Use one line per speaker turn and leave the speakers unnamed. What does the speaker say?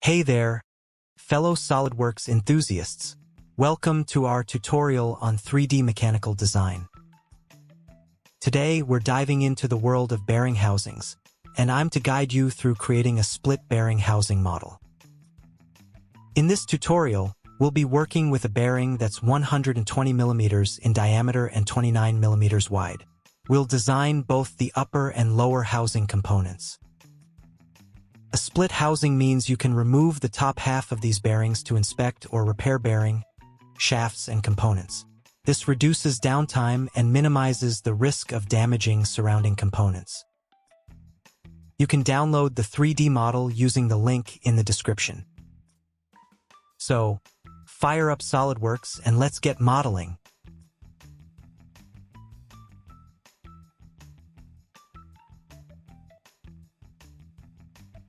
Hey there, fellow SolidWorks enthusiasts. Welcome to our tutorial on 3D mechanical design. Today, we're diving into the world of bearing housings, and I'm to guide you through creating a split bearing housing model. In this tutorial, we'll be working with a bearing that's 120 millimeters in diameter and 29 millimeters wide. We'll design both the upper and lower housing components. A split housing means you can remove the top half of these bearings to inspect or repair bearing, shafts, and components. This reduces downtime and minimizes the risk of damaging surrounding components. You can download the 3D model using the link in the description. So, fire up SolidWorks and let's get modeling.